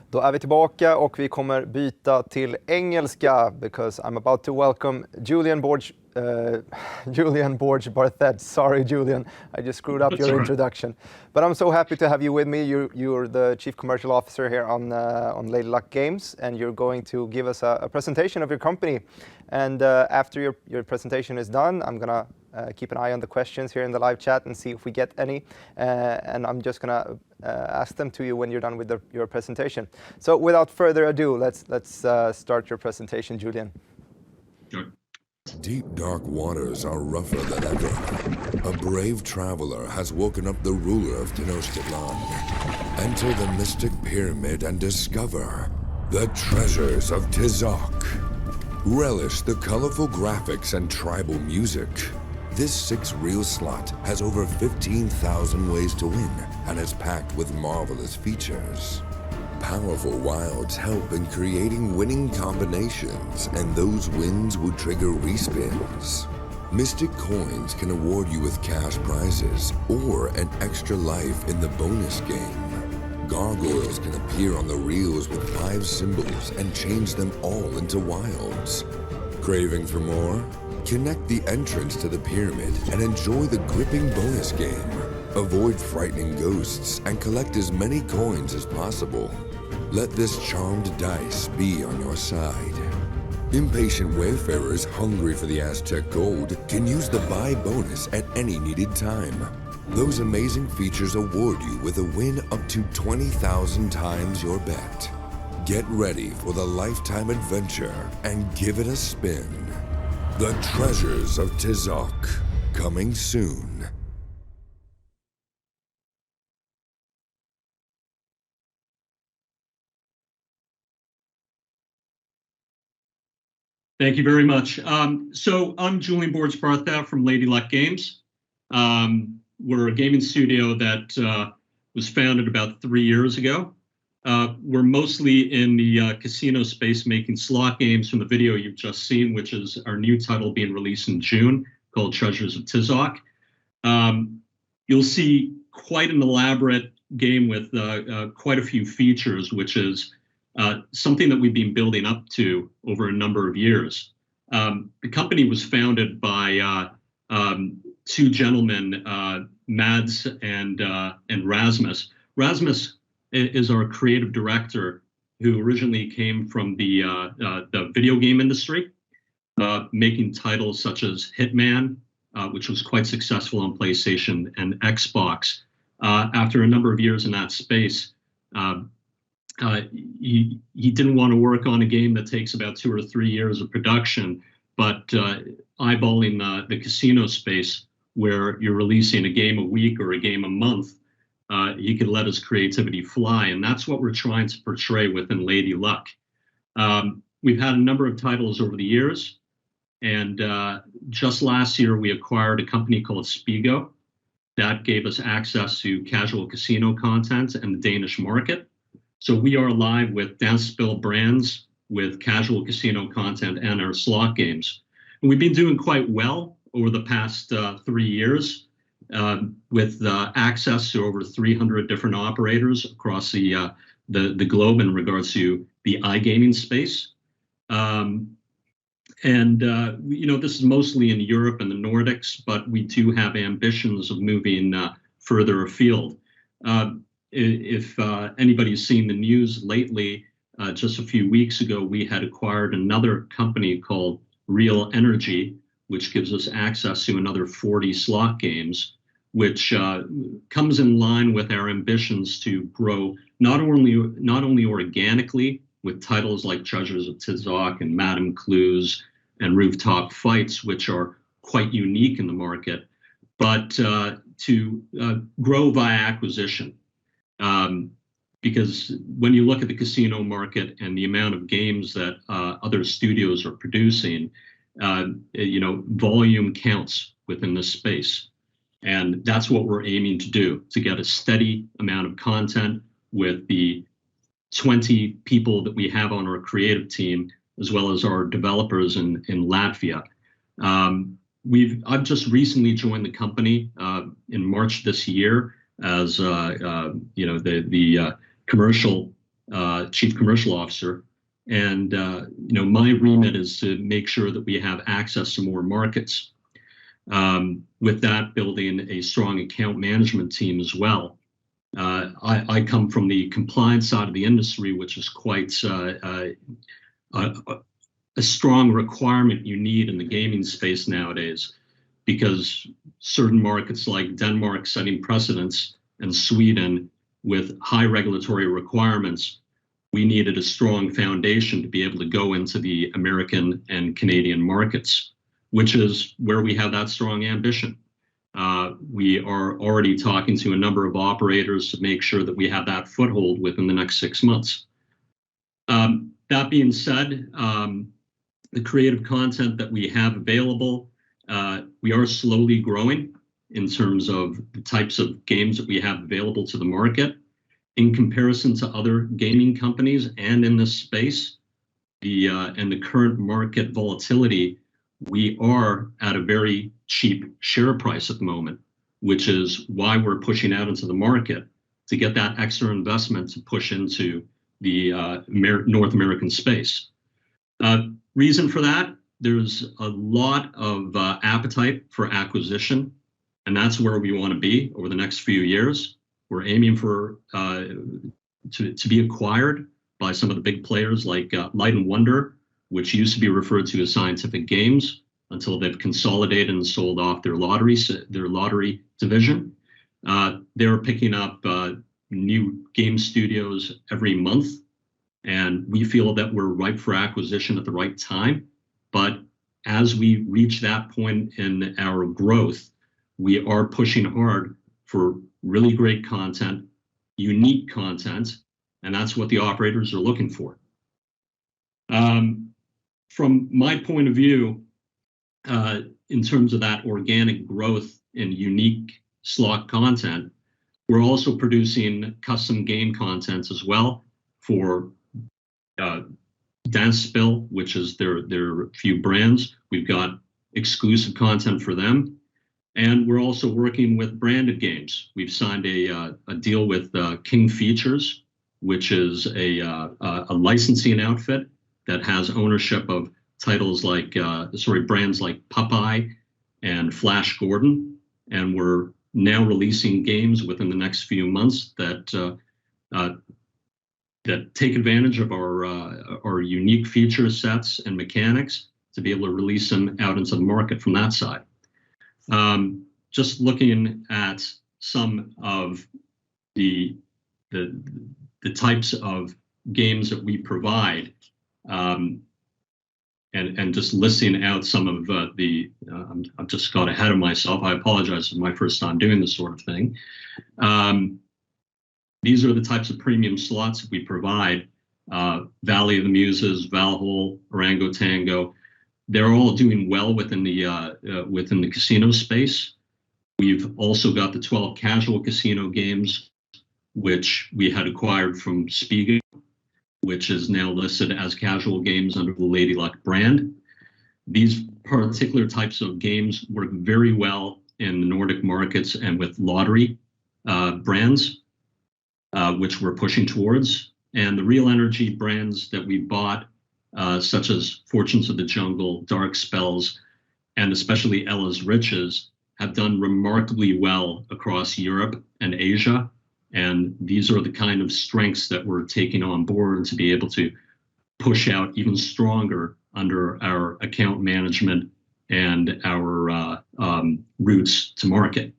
Då är vi tillbaka och vi kommer byta till engelska because I'm about to welcome Julian Borg-Barthet. Sorry, Julian, I just screwed up your introduction. But I'm so happy to have you with me. You're the Chief Commercial Officer here on Lady Luck Games, and you're going to give us a presentation of your company. And after your presentation is done, I'm going to keep an eye on the questions here in the live chat and see if we get any. And I'm just going to ask them to you when you're done with your presentation. So without further ado, let's start your presentation, Julian. Sure. Deep dark waters are rougher than ever. A brave traveler has woken up the ruler of Tenochtitlan. Enter the mystic pyramid and discover the treasures of Tizok. Relish the colorful graphics and tribal music. This 6-reel slot has over 15,000 ways to win and is packed with marvelous features. Powerful wilds help in creating winning combinations, and those wins will trigger respins. Mystic coins can award you with cash prizes or an extra life in the bonus game. Gargoyles can appear on the reels with 5 symbols and change them all into wilds. Craving for more? Connect the entrance to the pyramid and enjoy the gripping bonus game. Avoid frightening ghosts and collect as many coins as possible. Let this charmed dice be on your side. Impatient wayfarers hungry for the Aztec gold can use the buy bonus at any needed time. Those amazing features award you with a win up to 20,000 times your bet. Get ready for the lifetime adventure and give it a spin. The Treasures of Tizok, coming soon. Thank you very much. So I'm Julian Borg-Barthet from Lady Luck Games. We're a gaming studio that was founded about 3 years ago. We're mostly in the casino space, making slot games from the video you've just seen, which is our new title being released in June, called Treasures of Tizok. You'll see quite an elaborate game with quite a few features, which is something that we've been building up to over a number of years. The company was founded by 2 gentlemen, Mads and Rasmus. Rasmus is our creative director, who originally came from the video game industry, making titles such as Hitman, which was quite successful on PlayStation and Xbox. After a number of years in that space, he didn't want to work on a game that takes about 2 or 3 years of production, but eyeballing the casino space, where you're releasing a game a week or a game a month, he could let his creativity fly, and that's what we're trying to portray within Lady Luck. We've had a number of titles over the years, and just last year we acquired a company called Spigo that gave us access to casual casino content and the Danish market. So we are live with Dancespiel brands, with casual casino content and our slot games. And we've been doing quite well over the past 3 years, with access to over 300 different operators across the globe in regards to the iGaming space. This is mostly in Europe and the Nordics, but we do have ambitions of moving further afield. If anybody's seen the news lately, just a few weeks ago, we had acquired another company called Real Energy, which gives us access to another 40 slot games, which comes in line with our ambitions to grow not only organically with titles like Treasures of Tizok and Madame Clues and Rooftop Fights, which are quite unique in the market, but to grow via acquisition. Because when you look at the casino market and the amount of games that other studios are producing, volume counts within this space. And that's what we're aiming to do, to get a steady amount of content with the 20 people that we have on our creative team, as well as our developers in Latvia. I've just recently joined the company in March this year as the commercial Chief Commercial Officer. And my remit is to make sure that we have access to more markets. With that, building a strong account management team as well. I come from the compliance side of the industry, which is quite a strong requirement you need in the gaming space nowadays, because certain markets like Denmark setting precedents and Sweden with high regulatory requirements, we needed a strong foundation to be able to go into the American and Canadian markets, which is where we have that strong ambition. We are already talking to a number of operators to make sure that we have that foothold within the next 6 months. That being said, the creative content that we have available, we are slowly growing in terms of the types of games that we have available to the market. In comparison to other gaming companies and in this space, and the current market volatility, we are at a very cheap share price at the moment, which is why we're pushing out into the market to get that extra investment to push into the North American space. Reason for that, there's a lot of appetite for acquisition, and that's where we want to be over the next few years. We're aiming for to be acquired by some of the big players like Light & Wonder, which used to be referred to as Scientific Games, until they've consolidated and sold off their lottery division. They're picking up new game studios every month, and we feel that we're ripe for acquisition at the right time. But as we reach that point in our growth, we are pushing hard for really great content, unique content, and that's what the operators are looking for. From my point of view, in terms of that organic growth in unique slot content, we're also producing custom game content as well for Danspil, which is their few brands. We've got exclusive content for them. And we're also working with branded games. We've signed a deal with King Features, which is a licensing outfit that has ownership of titles like, brands like Popeye and Flash Gordon. And we're now releasing games within the next few months that take advantage of our unique feature sets and mechanics to be able to release them out into the market from that side. Just looking at some of the types of games that we provide, and just listing out some of I've just got ahead of myself. I apologize. It's my first time doing this sort of thing. These are the types of premium slots that we provide. Valley of the Muses, Valhalla, Orango Tango. They're all doing well within the casino space. We've also got the 12 casual casino games, which we had acquired from Spiegel, which is now listed as casual games under the Lady Luck brand. These particular types of games work very well in the Nordic markets and with lottery brands, which we're pushing towards. And the Real Energy brands that we bought, such as Fortunes of the Jungle, Dark Spells, and especially Ella's Riches, have done remarkably well across Europe and Asia. And these are the kind of strengths that we're taking on board to be able to push out even stronger under our account management and our routes to market.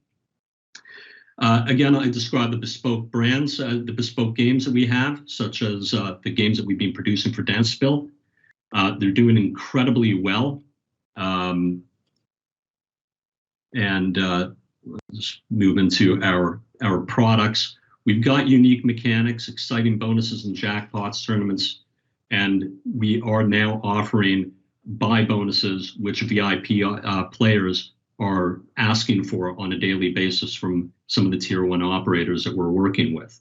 Again, I described the bespoke brands, the bespoke games that we have, such as the games that we've been producing for Danspil. They're doing incredibly well. Let's move into our products. We've got unique mechanics, exciting bonuses and jackpots tournaments, and we are now offering buy bonuses, which VIP players are asking for on a daily basis from some of the tier 1 operators that we're working with.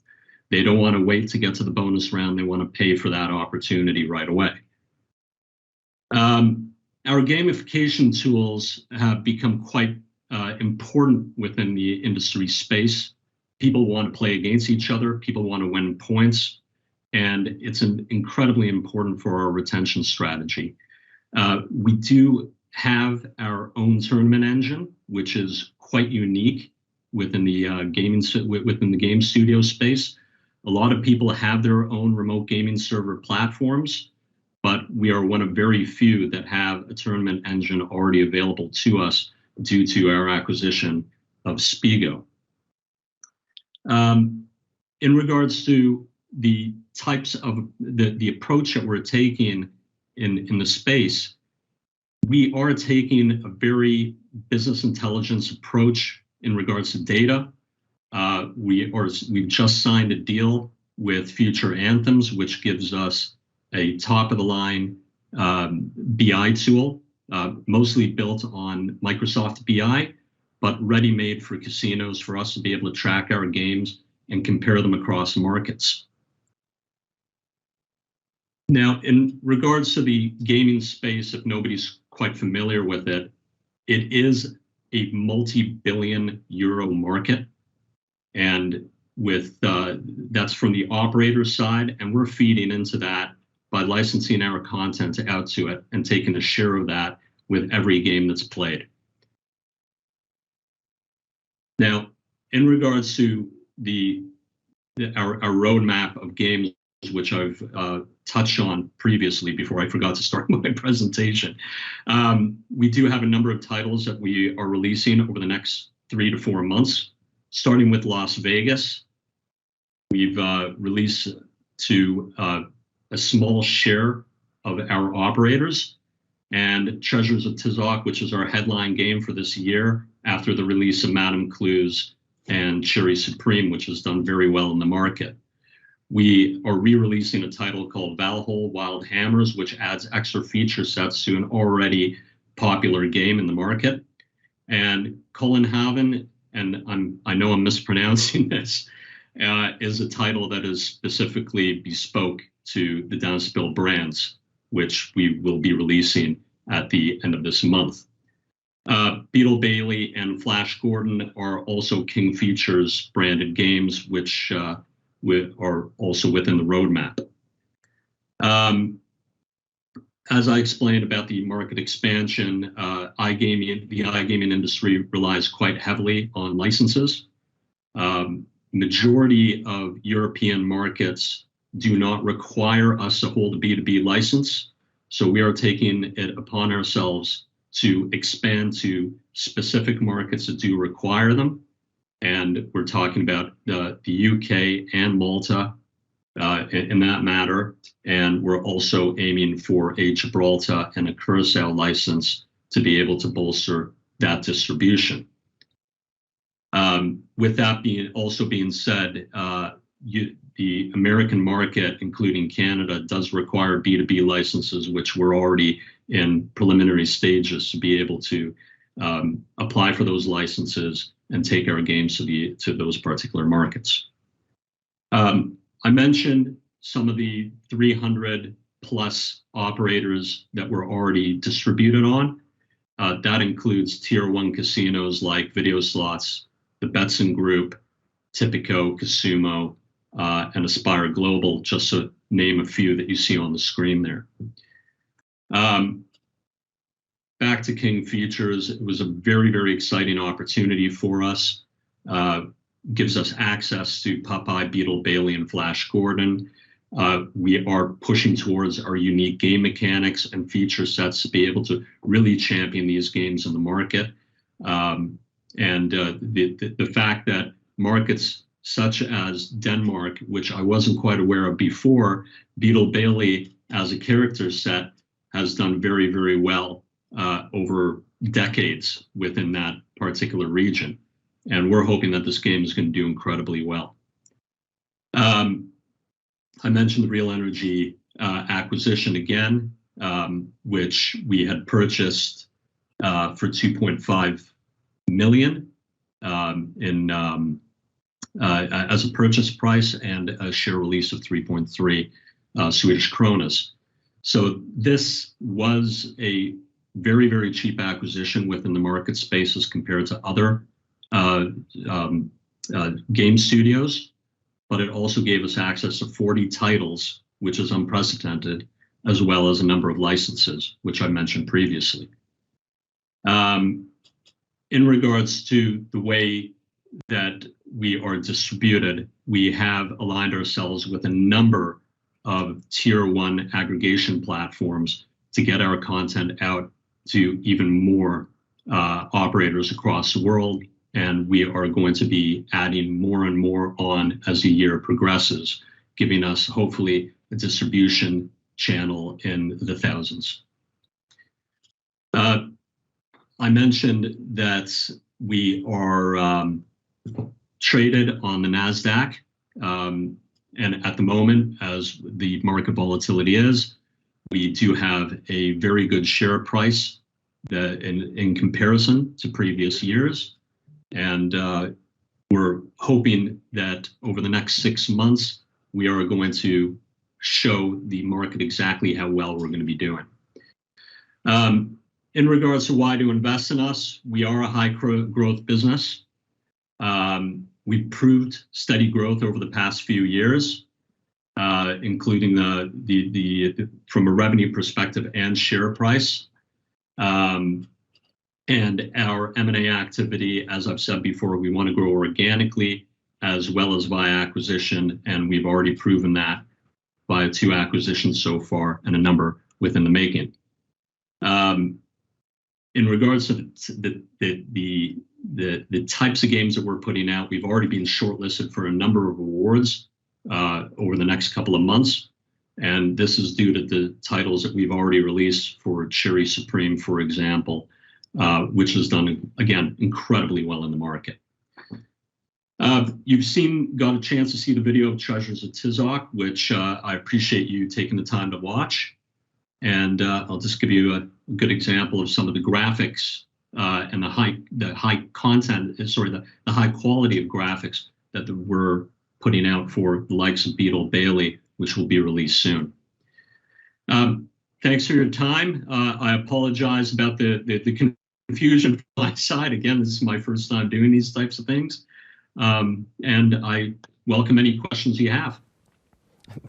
They don't want to wait to get to the bonus round. They want to pay for that opportunity right away. Our gamification tools have become quite important within the industry space. People want to play against each other. People want to win points. and it's incredibly important for our retention strategy. We do have our own tournament engine, which is quite unique within the within the game studio space. A lot of people have their own remote gaming server platforms, but we are one of very few that have a tournament engine already available to us due to our acquisition of Spigo. In regards to the types of the approach that we're taking in the space, we are taking a very business intelligence approach in regards to data. We've just signed a deal with Future Anthems, which gives us a top-of-the-line BI tool, mostly built on Microsoft BI, but ready-made for casinos for us to be able to track our games and compare them across markets. Now, in regards to the gaming space, if nobody's quite familiar with it, it is a multi-billion euro market. And with that's from the operator side, and we're feeding into that by licensing our content out to it and taking a share of that with every game that's played. Now, in regards to our roadmap of games, which I've touched on previously before I forgot to start my presentation, we do have a number of titles that we are releasing over the next 3 to 4 months, starting with Las Vegas. We've released to a small share of our operators, and Treasures of Tizoc, which is our headline game for this year after the release of Madame Clues and Cherry Supreme, which has done very well in the market. We are re-releasing a title called Valhalla Wild Hammers, which adds extra feature sets to an already popular game in the market. And Cullenhaven, and I know I'm mispronouncing this, is a title that is specifically bespoke to the Denna brands, which we will be releasing at the end of this month. Beetle Bailey and Flash Gordon are also King Features branded games, which are also within the roadmap. As I explained about the market expansion, the iGaming industry relies quite heavily on licenses. Majority of European markets do not require us to hold a B2B license, so we are taking it upon ourselves to expand to specific markets that do require them. And we're talking about the UK and Malta in that matter. And we're also aiming for a Gibraltar and a Curacao license to be able to bolster that distribution. With that being said, the American market, including Canada, does require B2B licenses, which we're already in preliminary stages to be able to apply for those licenses and take our games to those particular markets. I mentioned some of the 300 plus operators that we're already distributed on. That includes tier 1 casinos like Video Slots, the Betson Group, Tipico, Casumo, and Aspire Global, just to name a few that you see on the screen there. Back to King Features, it was a very, very exciting opportunity for us. Gives us access to Popeye, Beetle Bailey, and Flash Gordon. We are pushing towards our unique game mechanics and feature sets to be able to really champion these games in the market. The fact that markets such as Denmark, which I wasn't quite aware of before, Beetle Bailey as a character set has done very, very well over decades within that particular region. And we're hoping that this game is going to do incredibly well. I mentioned the Real Energy acquisition again, which we had purchased for 2.5 million as a purchase price and a share release of 3.3 Swedish kronas. So this was a very, very cheap acquisition within the market space as compared to other game studios. but it also gave us access to 40 titles, which is unprecedented, as well as a number of licenses, which I mentioned previously. In regards to the way that we are distributed, we have aligned ourselves with a number of tier 1 aggregation platforms to get our content out to even more operators across the world. And we are going to be adding more and more on as the year progresses, giving us hopefully a distribution channel in the thousands. I mentioned that we are traded on the NASDAQ. And at the moment, as the market volatility is, we do have a very good share price that in comparison to previous years. And we're hoping that over the next 6 months, we are going to show the market exactly how well we're going to be doing. In regards to why to invest in us, we are a high growth business. We've proved steady growth over the past few years, including the from a revenue perspective and share price. And our M&A activity, as I've said before, we want to grow organically as well as via acquisition, and we've already proven that by 2 acquisitions so far and a number within the making. In regards to the types of games that we're putting out, we've already been shortlisted for a number of awards over the next couple of months. And this is due to the titles that we've already released for Cherry Supreme, for example, which has done, again, incredibly well in the market. You've got a chance to see the video of Treasures of Tizoc, which I appreciate you taking the time to watch. And I'll just give you a good example of some of the graphics and the high quality of graphics that we're putting out for the likes of Beetle Bailey, which will be released soon. Thanks for your time. I apologize about the confusion from my side. Again, this is my first time doing these types of things. And I welcome any questions you have.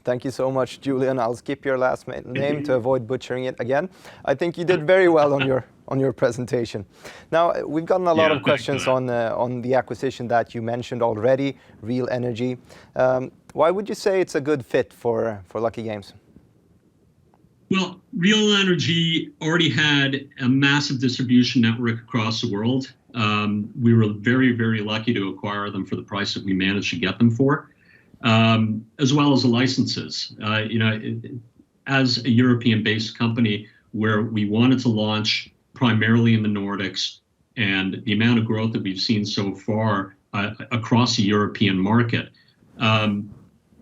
Thank you so much, Julian. I'll skip your last name to avoid butchering it again. I think you did very well on your presentation. Now, we've gotten a lot of questions on the acquisition that you mentioned already, Real Energy. Why would you say it's a good fit for Lucky Games? Well, Real Energy already had a massive distribution network across the world. We were very, very lucky to acquire them for the price that we managed to get them for. As well as the licenses. As a European-based company where we wanted to launch primarily in the Nordics, and the amount of growth that we've seen so far across the European market,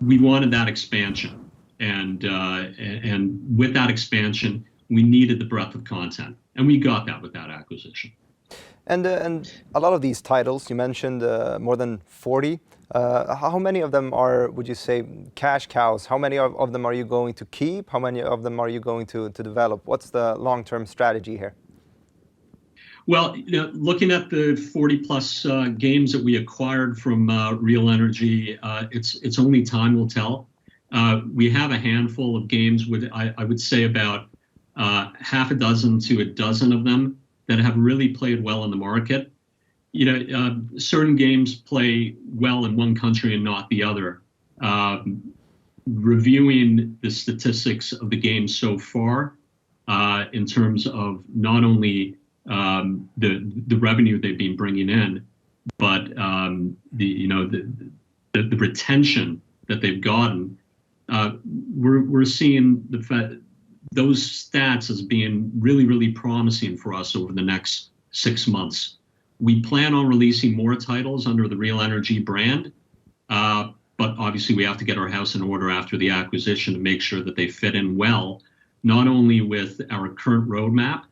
we wanted that expansion. And with that expansion, we needed the breadth of content, and we got that with that acquisition. And a lot of these titles, you mentioned more than 40. How many of them are, would you say, cash cows? How many of them are you going to keep? How many of them are you going to develop? What's the long-term strategy here? Well, looking at the 40-plus games that we acquired from Real Energy, it's only time will tell. We have a handful of games with, I would say, about half a dozen to a dozen of them that have really played well in the market. Certain games play well in one country and not the other. Reviewing the statistics of the games so far, in terms of not only the revenue they've been bringing in, but the retention that they've gotten, we're seeing those stats as being really, really promising for us over the next 6 months. We plan on releasing more titles under the Real Energy brand, but obviously we have to get our house in order after the acquisition to make sure that they fit in well, not only with our current roadmap,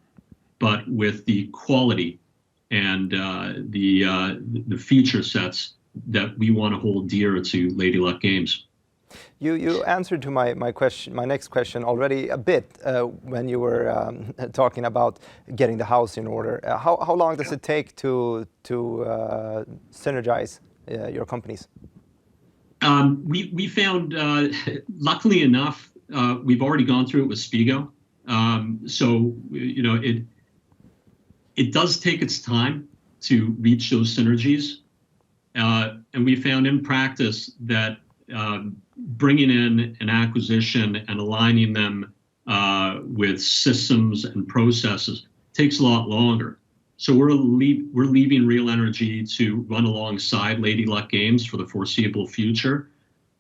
but with the quality and the feature sets that we want to hold dear to Lady Luck Games. You answered to my next question already a bit when you were talking about getting the house in order. How long does it take to synergize your companies? We found, luckily enough, we've already gone through it with Spigo. So, it does take its time to reach those synergies. And we found in practice that bringing in an acquisition and aligning them with systems and processes takes a lot longer. So we're leaving Real Energy to run alongside Lady Luck Games for the foreseeable future.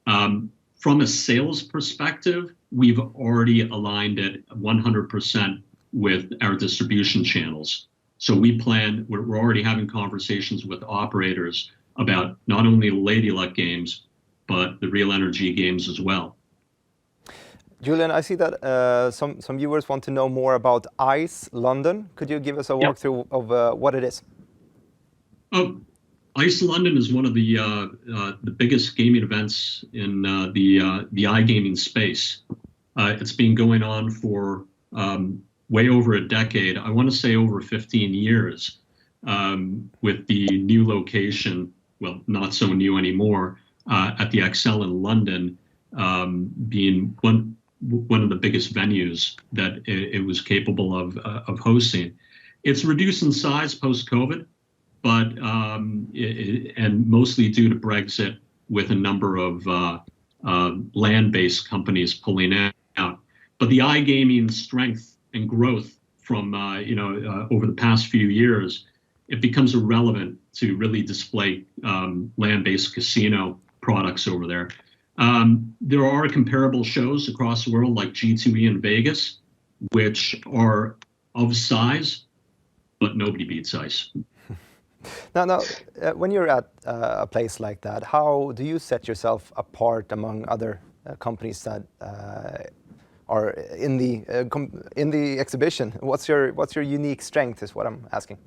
From a sales perspective, we've already aligned it 100% with our distribution channels. So we're already having conversations with operators about not only Lady Luck Games, but the Real Energy games as well. Julian, I see that some viewers want to know more about ICE London. Could you give us a walkthrough of what it is? ICE London is one of the biggest gaming events in the iGaming space. It's been going on for way over a decade. I want to say over 15 years, with the new location, well, not so new anymore, at the Excel in London, being one of the biggest venues that it was capable of hosting. It's reduced in size post-COVID, but and mostly due to Brexit, with a number of land-based companies pulling out. But the iGaming strength and growth from over the past few years, it becomes irrelevant to really display land-based casino products over there. There are comparable shows across the world like G2E in Vegas, which are of size, but nobody beats ICE. Now, when you're at a place like that, how do you set yourself apart among other companies that are in the exhibition? What's your unique strength? Is what I'm asking.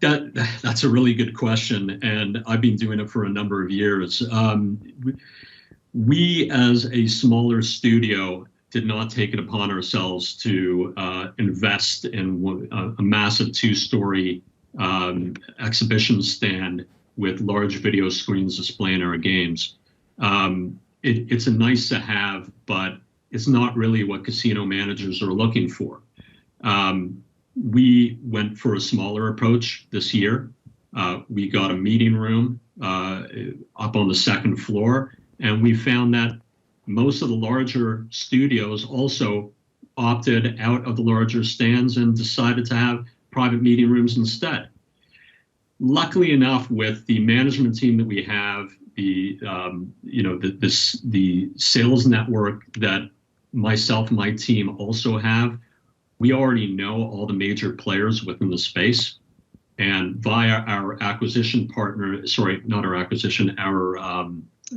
That's a really good question, and I've been doing it for a number of years. We, as a smaller studio, did not take it upon ourselves to invest in a massive 2-story exhibition stand with large video screens displaying our games. It's a nice to have, but it's not really what casino managers are looking for. We went for a smaller approach this year. We got a meeting room up on the 2nd floor, and we found that most of the larger studios also opted out of the larger stands and decided to have private meeting rooms instead. Luckily enough, with the management team that we have, the sales network that myself and my team also have, we already know all the major players within the space, and via our acquisition partner,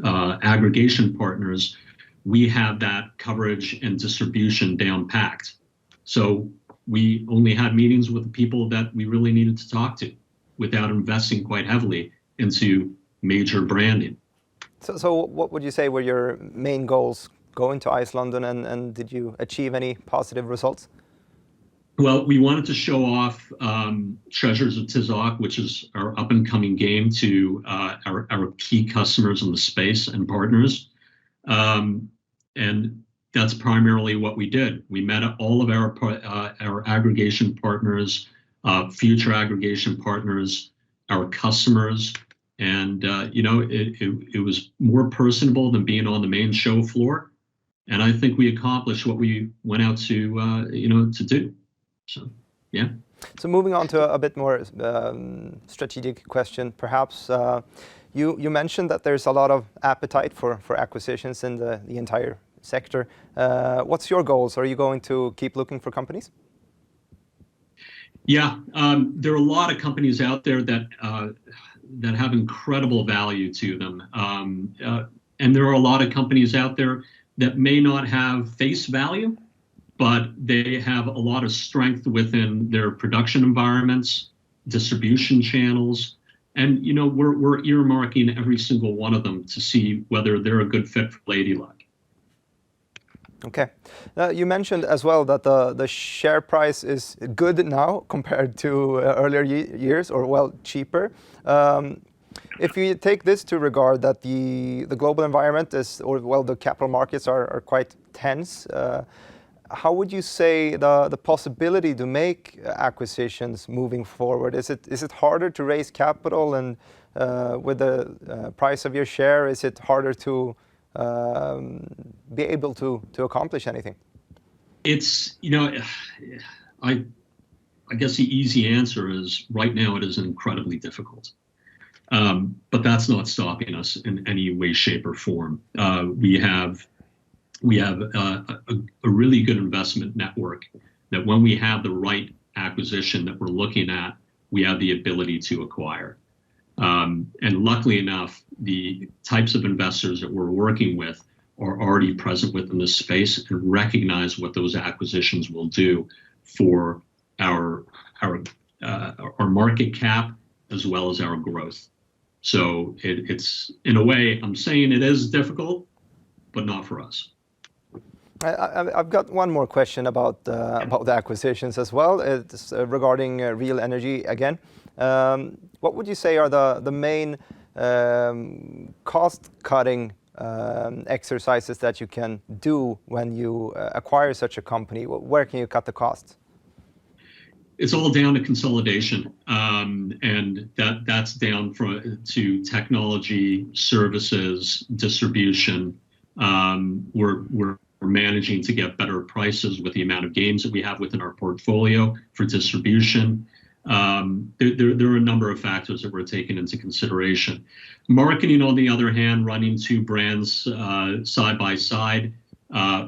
our aggregation partners, we have that coverage and distribution down packed. So we only had meetings with the people that we really needed to talk to without investing quite heavily into major branding. So what would you say were your main goals going to ICE London, and did you achieve any positive results? Well, we wanted to show off Treasures of Tizoc, which is our up-and-coming game, to our key customers in the space and partners. And that's primarily what we did. We met all of our aggregation partners, future aggregation partners, our customers, and it was more personable than being on the main show floor. And I think we accomplished what we went out to do. So, yeah. So moving on to a bit more strategic question, perhaps. You mentioned that there's a lot of appetite for acquisitions in the entire sector. What's your goals? Are you going to keep looking for companies? Yeah, there are a lot of companies out there that have incredible value to them. And there are a lot of companies out there that may not have face value, but they have a lot of strength within their production environments, distribution channels, and we're earmarking every single one of them to see whether they're a good fit for Lady Luck. Okay. You mentioned as well that the share price is good now compared to earlier years, or well, cheaper. If you take this to regard that the global environment is, or well, the capital markets are quite tense, how would you say the possibility to make acquisitions moving forward? Is it harder to raise capital, and with the price of your share, is it harder to be able to accomplish anything? It's, I guess the easy answer is right now it is incredibly difficult. But that's not stopping us in any way, shape, or form. We have a really good investment network that when we have the right acquisition that we're looking at, we have the ability to acquire. And luckily enough, the types of investors that we're working with are already present within this space and recognize what those acquisitions will do for our market cap as well as our growth. So it's, in a way, I'm saying it is difficult, but not for us. I've got one more question about the acquisitions as well. It's regarding real energy again. What would you say are the main cost-cutting exercises that you can do when you acquire such a company? Where can you cut the costs? It's all down to consolidation, and that's down to technology, services, distribution. We're managing to get better prices with the amount of games that we have within our portfolio for distribution. There are a number of factors that we're taking into consideration. Marketing, on the other hand, running two brands side by side,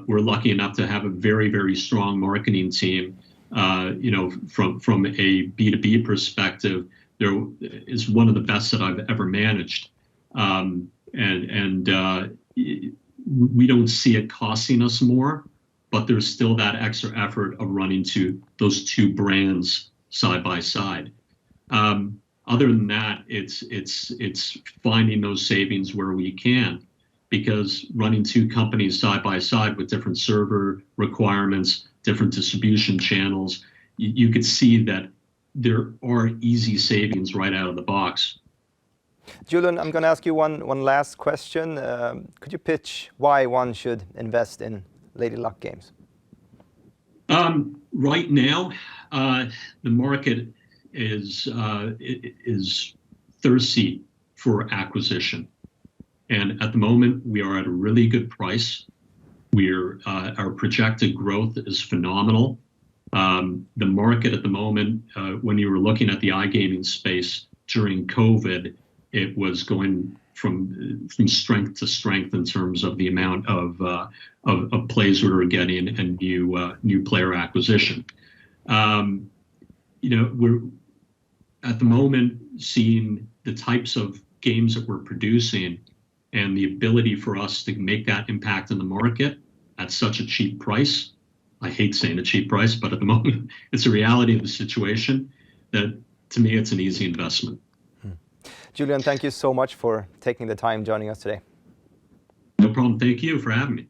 we're lucky enough to have a very, very strong marketing team. From a B2B perspective, there is one of the best that I've ever managed. We don't see it costing us more, but there's still that extra effort of running those two brands side by side. Other than that, it's finding those savings where we can, because running two companies side by side with different server requirements, different distribution channels, you could see that there are easy savings right out of the box. Julian, I'm going to ask you one last question. Could you pitch why one should invest in Lady Luck Games? Right now, the market is thirsty for acquisition, and at the moment we are at a really good price. Our projected growth is phenomenal. The market at the moment, when you were looking at the iGaming space during COVID, it was going from strength to strength in terms of the amount of plays we were getting and new player acquisition. We're at the moment seeing the types of games that we're producing and the ability for us to make that impact in the market at such a cheap price. I hate saying a cheap price, but at the moment it's a reality of the situation that, to me, it's an easy investment. Julian, thank you so much for taking the time joining us today. No problem. Thank you for having me.